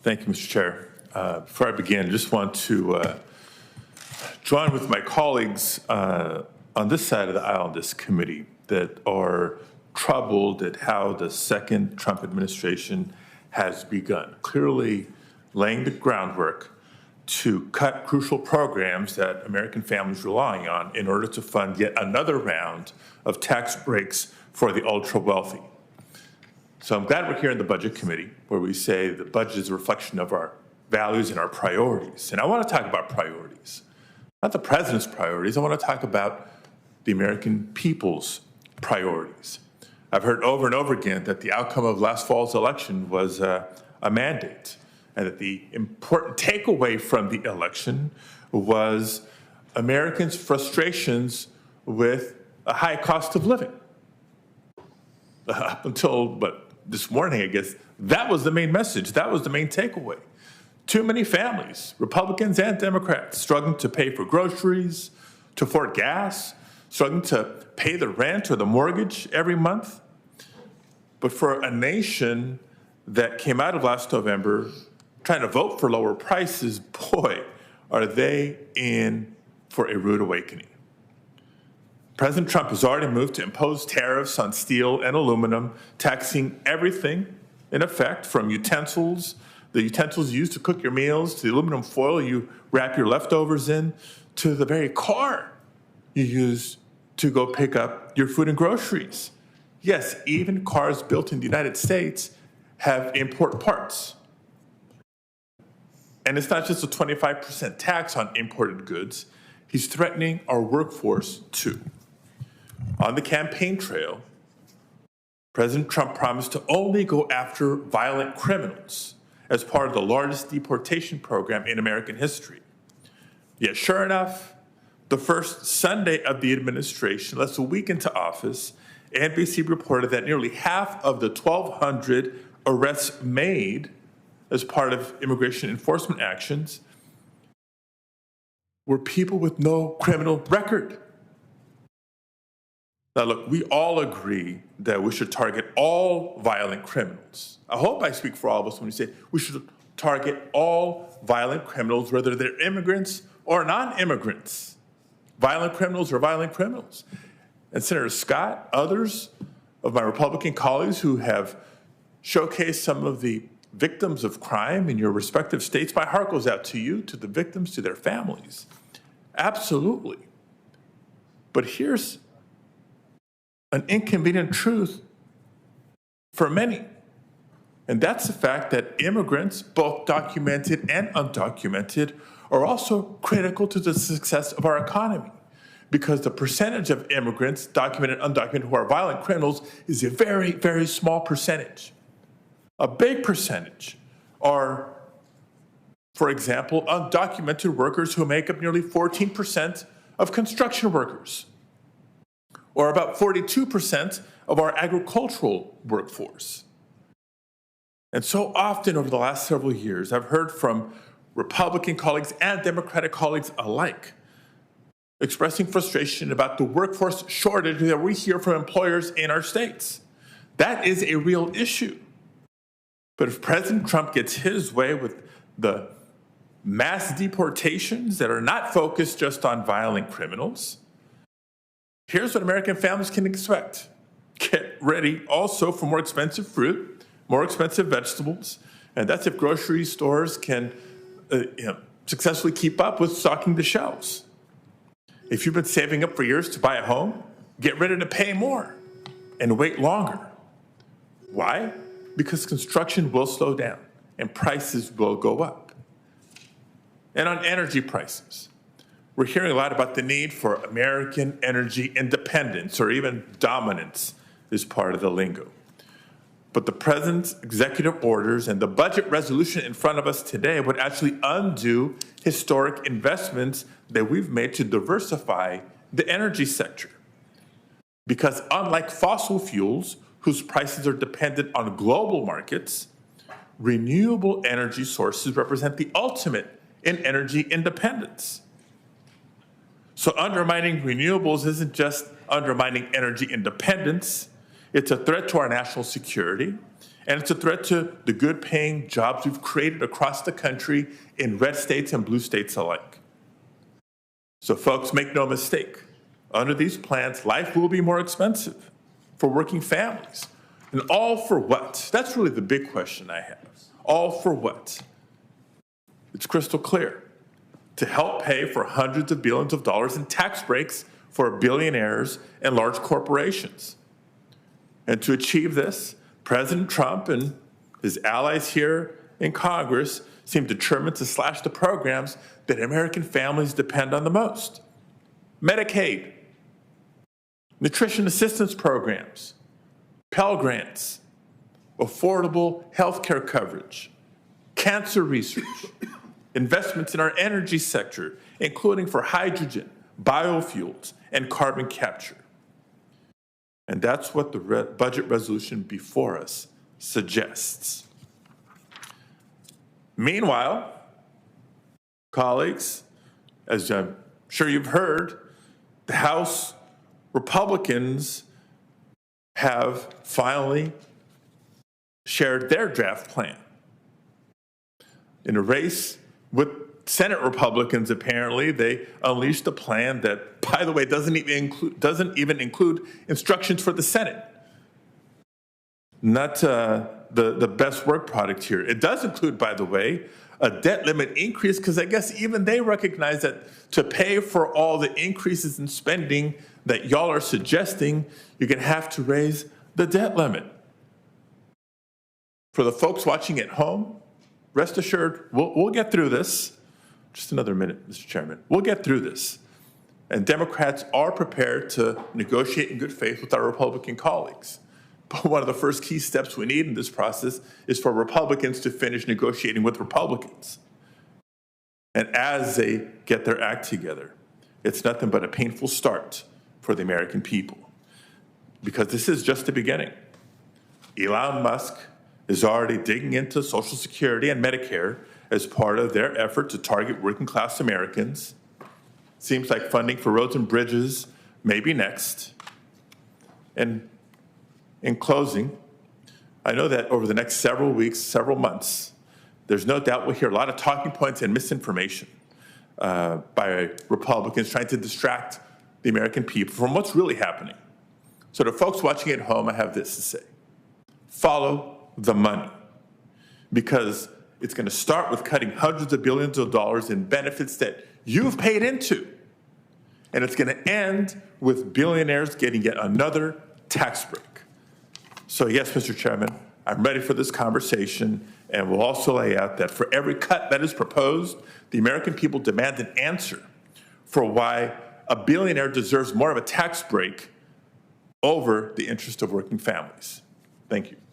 Thank you, Mr. Chair. Before I begin, I just want to join with my colleagues on this side of the aisle in this committee that are troubled at how the second Trump administration has begun, clearly laying the groundwork to cut crucial programs that American families are relying on in order to fund yet another round of tax breaks for the ultra-wealthy. So I'm glad we're here in the Budget Committee, where we say the budget is a reflection of our values and our priorities. And I want to talk about priorities, not the president's priorities. I want to talk about the American people's priorities. I've heard over and over again that the outcome of last fall's election was a mandate, and that the important takeaway from the election was Americans' frustrations with a high cost of living. Up until this morning, I guess, that was the main message. That was the main takeaway. Too many families, Republicans and Democrats, struggling to pay for groceries, to afford gas, struggling to pay the rent or the mortgage every month. But for a nation that came out of last November trying to vote for lower prices, boy, are they in for a rude awakening. President Trump has already moved to impose tariffs on steel and aluminum, taxing everything in effect, from the utensils used to cook your meals, to the aluminum foil you wrap your leftovers in, to the very car you use to go pick up your food and groceries. Yes, even cars built in the United States have import parts. And it's not just a 25% tax on imported goods. He's threatening our workforce too. On the campaign trail, President Trump promised to only go after violent criminals as part of the largest deportation program in American history. Yet sure enough, the first Sunday of the administration, less than a week into office, NBC reported that nearly half of the 1,200 arrests made as part of immigration enforcement actions were people with no criminal record. Now, look, we all agree that we should target all violent criminals. I hope I speak for all of us when we say we should target all violent criminals, whether they're immigrants or non-immigrants. Violent criminals are violent criminals. And Senator Scott, others of my Republican colleagues who have showcased some of the victims of crime in your respective states, my heart goes out to you, to the victims, to their families. Absolutely. But here's an inconvenient truth for many, and that's the fact that immigrants, both documented and undocumented, are also critical to the success of our economy, because the percentage of immigrants, documented and undocumented, who are violent criminals is a very, very small percentage. A big percentage are, for example, undocumented workers who make up nearly 14% of construction workers, or about 42% of our agricultural workforce. And so often over the last several years, I've heard from Republican colleagues and Democratic colleagues alike expressing frustration about the workforce shortage that we hear from employers in our states. That is a real issue. But if President Trump gets his way with the mass deportations that are not focused just on violent criminals, here's what American families can expect. Get ready also for more expensive fruit, more expensive vegetables, and that's if grocery stores can successfully keep up with stocking the shelves. If you've been saving up for years to buy a home, get ready to pay more and wait longer. Why? Because construction will slow down and prices will go up. And on energy prices, we're hearing a lot about the need for American energy independence, or even dominance is part of the lingo. But the president's executive orders and the budget resolution in front of us today would actually undo historic investments that we've made to diversify the energy sector. Because unlike fossil fuels, whose prices are dependent on global markets, renewable energy sources represent the ultimate in energy independence. So undermining renewables isn't just undermining energy independence, it's a threat to our national security, And it's a threat to the good-paying jobs we've created across the country in red states and blue states alike. So folks, make no mistake, under these plans, life will be more expensive for working families. And all for what? That's really the big question I have. All for what? It's crystal clear. To help pay for hundreds of billions of dollars in tax breaks for billionaires and large corporations. And to achieve this, President Trump and his allies here in Congress seem determined to slash the programs that American families depend on the most. Medicaid, nutrition assistance programs, Pell Grants, affordable health care coverage, cancer research, investments in our energy sector, including for hydrogen, biofuels, and carbon capture. And that's what the budget resolution before us suggests. Meanwhile, colleagues, as I'm sure you've heard, the House Republicans have finally shared their draft plan. In a race with Senate Republicans, apparently, they unleashed a plan that, by the way, doesn't even include instructions for the Senate. Not the best work product here. It does include, by the way, a debt limit increase, because I guess even they recognize that to pay for all the increases in spending that y'all are suggesting, you're going to have to raise the debt limit. For the folks watching at home, rest assured, we'll get through this. Just another minute, Mr. Chairman. We'll get through this. And Democrats are prepared to negotiate in good faith with our Republican colleagues. But one of the first key steps we need in this process is for Republicans to finish negotiating with Republicans. And as they get their act together, it's nothing but a painful start for the American people. Because this is just the beginning. Elon Musk is already digging into Social Security and Medicare as part of their effort to target working-class Americans. Seems like funding for roads and bridges may be next. And in closing, I know that over the next several weeks, several months, there's no doubt we'll hear a lot of talking points and misinformation by Republicans trying to distract the American people from what's really happening. So to folks watching at home, I have this to say. Follow the money, because it's going to start with cutting hundreds of billions of dollars in benefits that you've paid into. And it's going to end with billionaires getting yet another tax break. So yes, Mr. Chairman, I'm ready for this conversation, and we'll also lay out that for every cut that is proposed, the American people demand an answer for why a billionaire deserves more of a tax break over the interest of working families. Thank you.